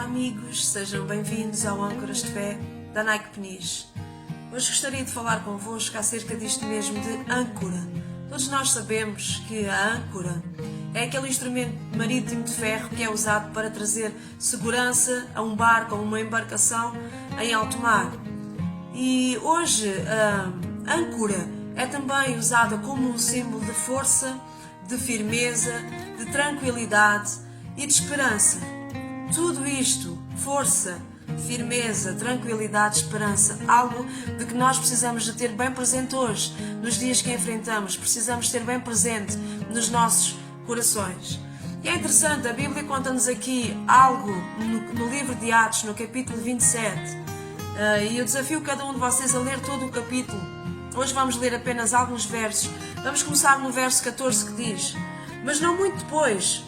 Olá amigos, sejam bem-vindos ao Âncoras de Fé da Nike Peniche. Hoje gostaria de falar convosco acerca disto mesmo de âncora. Todos nós sabemos que a âncora é aquele instrumento marítimo de ferro que é usado para trazer segurança a um barco ou uma embarcação em alto mar. E hoje a âncora é também usada como um símbolo de força, de firmeza, de tranquilidade e de esperança. Tudo isto, força, firmeza, tranquilidade, esperança, algo de que nós precisamos de ter bem presente hoje, nos dias que enfrentamos, precisamos ter bem presente nos nossos corações. E é interessante, a Bíblia conta-nos aqui algo no livro de Atos, no capítulo 27, e eu desafio cada um de vocês a ler todo o capítulo. Hoje vamos ler apenas alguns versos. Vamos começar no verso 14 que diz: mas não muito depois,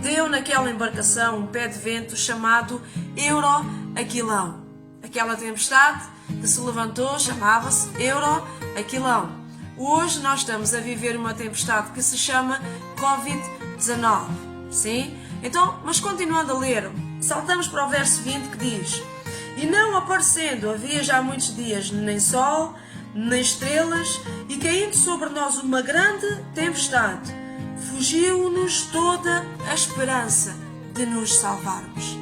deu naquela embarcação um pé de vento chamado Euroaquilão. Aquela tempestade que se levantou chamava-se Euroaquilão. Hoje nós estamos a viver uma tempestade que se chama Covid-19. Sim? Então, mas continuando a ler, saltamos para o verso 20 que diz: e não aparecendo havia já muitos dias nem sol, nem estrelas, e caindo sobre nós uma grande tempestade, fugiu-nos toda a esperança de nos salvarmos.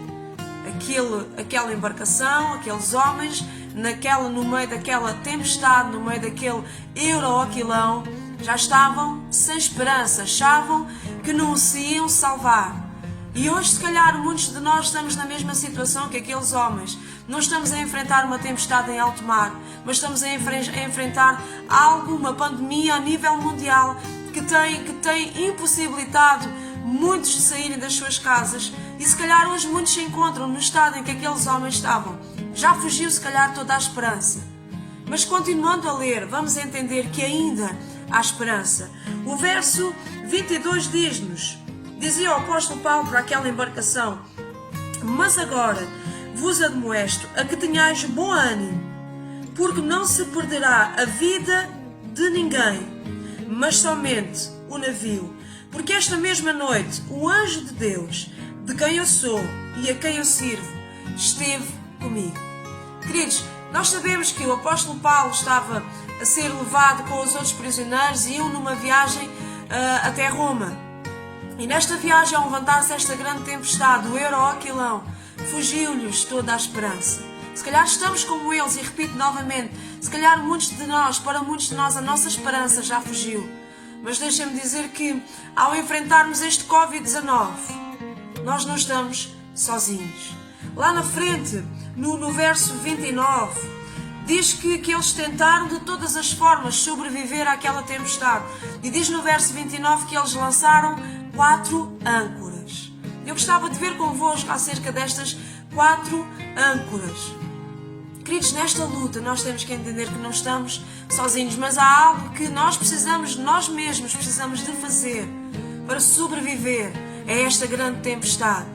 Aquela embarcação, aqueles homens, no meio daquela tempestade, no meio daquele Euroaquilão, já estavam sem esperança, achavam que não se iam salvar. E hoje, se calhar, muitos de nós estamos na mesma situação que aqueles homens. Não estamos a enfrentar uma tempestade em alto mar, mas estamos a enfrentar algo, uma pandemia a nível mundial, que tem impossibilitado muitos de saírem das suas casas, e se calhar hoje muitos se encontram no estado em que aqueles homens estavam. Já fugiu se calhar toda a esperança. Mas continuando a ler, vamos entender que ainda há esperança. O verso 22 dizia o apóstolo Paulo para aquela embarcação: mas agora vos admoesto a que tenhais bom ânimo, porque não se perderá a vida de ninguém, mas somente o navio. Porque esta mesma noite o anjo de Deus, de quem eu sou e a quem eu sirvo, esteve comigo. Queridos, nós sabemos que o apóstolo Paulo estava a ser levado com os outros prisioneiros e iam numa viagem até Roma. E nesta viagem, ao levantar-se esta grande tempestade, o Euroaquilão, fugiu-lhes toda a esperança. Se calhar estamos como eles, e repito novamente, se calhar para muitos de nós a nossa esperança já fugiu. Mas deixem-me dizer que ao enfrentarmos este Covid-19, nós não estamos sozinhos. Lá na frente, no verso 29, diz que eles tentaram de todas as formas sobreviver àquela tempestade. E diz no verso 29 que eles lançaram 4 âncoras. Eu gostava de ver convosco acerca destas 4 âncoras. Queridos, nesta luta nós temos que entender que não estamos sozinhos, mas há algo que nós mesmos precisamos de fazer para sobreviver a esta grande tempestade.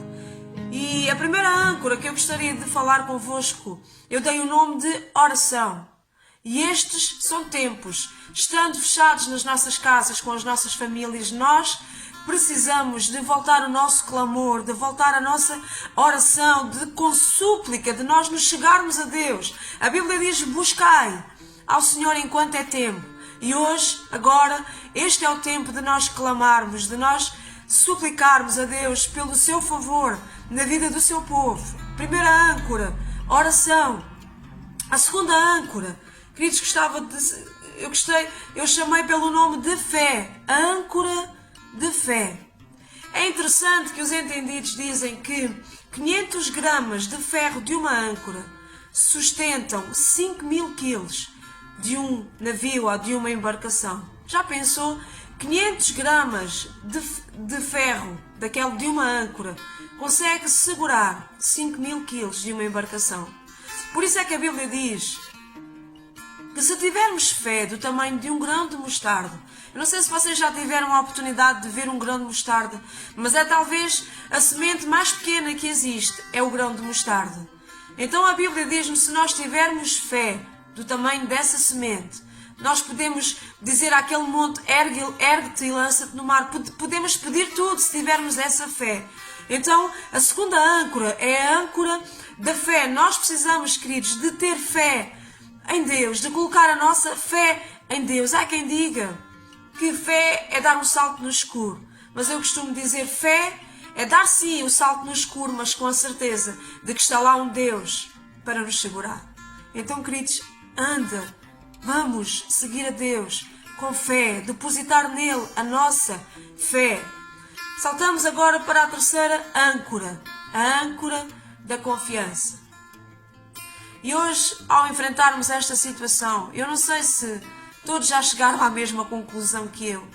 E a primeira âncora que eu gostaria de falar convosco, eu dei o nome de oração. E estes são tempos, estando fechados nas nossas casas com as nossas famílias, nós precisamos de voltar o nosso clamor, de voltar a nossa oração, com súplica, de nós nos chegarmos a Deus. A Bíblia diz: buscai ao Senhor enquanto é tempo. E hoje, agora, este é o tempo de nós clamarmos, de nós suplicarmos a Deus pelo seu favor na vida do seu povo. Primeira âncora, oração. A segunda âncora, queridos, eu chamei pelo nome de fé, a âncora de fé. É interessante que os entendidos dizem que 500 gramas de ferro de uma âncora sustentam 5.000 quilos de um navio ou de uma embarcação. Já pensou? 500 gramas de ferro de uma âncora consegue segurar 5.000 quilos de uma embarcação. Por isso é que a Bíblia diz que se tivermos fé do tamanho de um grão de mostarda, eu não sei se vocês já tiveram a oportunidade de ver um grão de mostarda, mas é talvez a semente mais pequena que existe, é o grão de mostarda. Então a Bíblia diz-nos, se nós tivermos fé do tamanho dessa semente, nós podemos dizer àquele monte: ergue-te e lança-te no mar. Podemos pedir tudo se tivermos essa fé. Então, a segunda âncora é a âncora da fé. Nós precisamos, queridos, de ter fé em Deus, de colocar a nossa fé em Deus. Há quem diga que fé é dar um salto no escuro, mas eu costumo dizer fé é dar sim o salto no escuro, mas com a certeza de que está lá um Deus para nos segurar. Então, queridos, vamos seguir a Deus com fé, depositar nele a nossa fé. Saltamos agora para a terceira âncora, a âncora da confiança. E hoje, ao enfrentarmos esta situação, eu não sei se todos já chegaram à mesma conclusão que eu,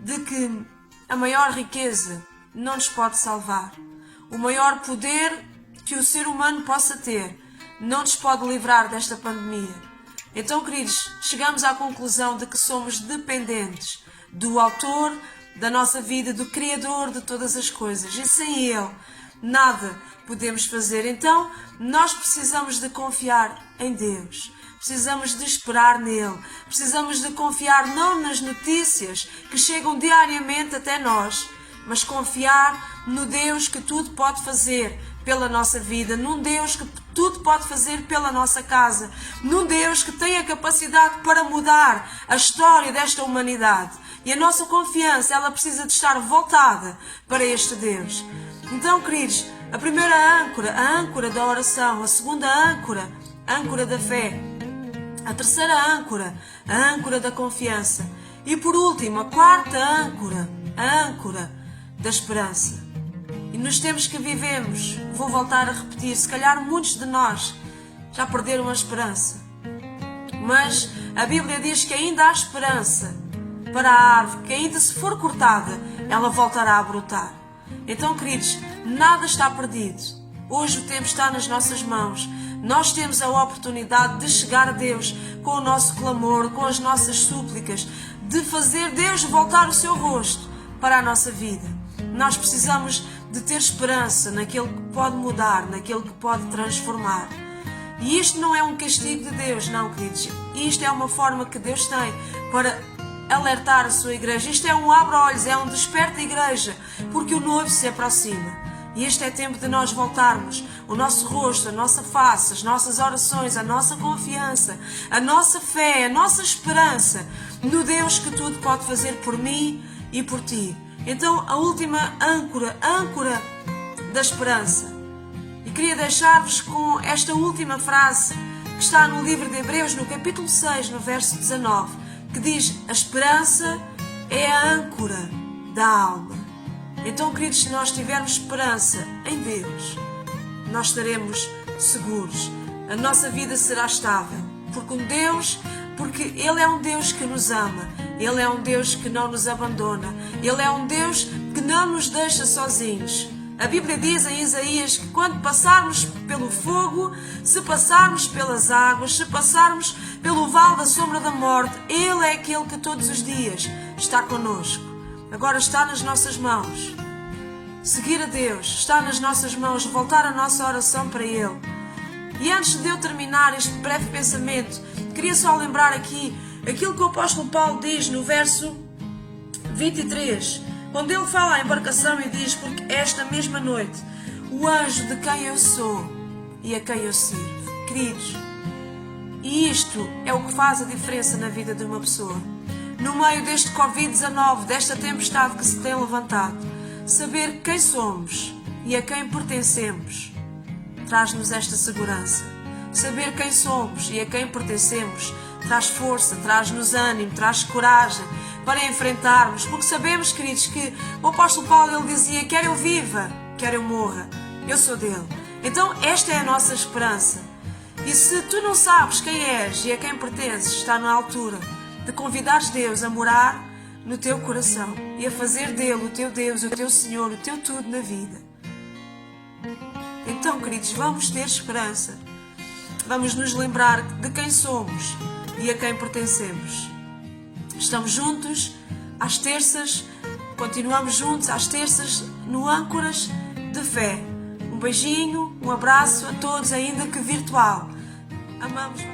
de que a maior riqueza não nos pode salvar. O maior poder que o ser humano possa ter não nos pode livrar desta pandemia. Então, queridos, chegamos à conclusão de que somos dependentes do autor da nossa vida, do Criador de todas as coisas. E sem Ele, nada podemos fazer. Então, nós precisamos de confiar em Deus. Precisamos de esperar nele. Precisamos de confiar não nas notícias que chegam diariamente até nós, mas confiar no Deus que tudo pode fazer pela nossa vida, num Deus que tudo pode fazer pela nossa casa, num Deus que tem a capacidade para mudar a história desta humanidade. E a nossa confiança, ela precisa de estar voltada para este Deus. Então, queridos, a primeira âncora, a âncora da oração, a segunda âncora, a âncora da fé, a terceira âncora, a âncora da confiança. E por último, a quarta âncora, a âncora da esperança. E nos tempos que vivemos, vou voltar a repetir, se calhar muitos de nós já perderam a esperança. Mas a Bíblia diz que ainda há esperança para a árvore, que ainda se for cortada, ela voltará a brotar. Então, queridos, nada está perdido. Hoje o tempo está nas nossas mãos. Nós temos a oportunidade de chegar a Deus com o nosso clamor, com as nossas súplicas, de fazer Deus voltar o seu rosto para a nossa vida. Nós precisamos de ter esperança naquele que pode mudar, naquele que pode transformar. E isto não é um castigo de Deus, não, queridos. Isto é uma forma que Deus tem para alertar a sua igreja. Isto é um abre-olhos, é um desperta igreja, porque o noivo se aproxima. E este é tempo de nós voltarmos o nosso rosto, a nossa face, as nossas orações, a nossa confiança, a nossa fé, a nossa esperança no Deus que tudo pode fazer por mim e por ti. Então, a última âncora, a âncora da esperança. E queria deixar-vos com esta última frase que está no livro de Hebreus, no capítulo 6, no verso 19, que diz: a esperança é a âncora da alma. Então, queridos, se nós tivermos esperança em Deus, nós estaremos seguros. A nossa vida será estável, porque Ele é um Deus que nos ama. Ele é um Deus que não nos abandona. Ele é um Deus que não nos deixa sozinhos. A Bíblia diz em Isaías que quando passarmos pelo fogo, se passarmos pelas águas, se passarmos pelo vale da sombra da morte, Ele é aquele que todos os dias está connosco. Agora está nas nossas mãos. Seguir a Deus está nas nossas mãos, voltar a nossa oração para Ele. E antes de eu terminar este breve pensamento, queria só lembrar aqui aquilo que o apóstolo Paulo diz no verso 23, quando ele fala à embarcação e diz: porque esta mesma noite o anjo de quem eu sou e a quem eu sirvo. Queridos, e isto é o que faz a diferença na vida de uma pessoa. No meio deste Covid-19, desta tempestade que se tem levantado, saber quem somos e a quem pertencemos traz-nos esta segurança. Saber quem somos e a quem pertencemos traz força, traz-nos ânimo, traz coragem para enfrentarmos, porque sabemos, queridos, que o apóstolo Paulo, ele dizia: quer eu viva, quer eu morra, eu sou dele. Então esta é a nossa esperança. E se tu não sabes quem és e a quem pertences, está na altura de convidares Deus a morar no teu coração e a fazer dele o teu Deus, o teu Senhor, o teu tudo na vida. Então, queridos, vamos ter esperança. Vamos nos lembrar de quem somos e a quem pertencemos. Estamos juntos às terças, continuamos juntos às terças no Âncoras de Fé. Um beijinho, um abraço a todos, ainda que virtual. Amamos.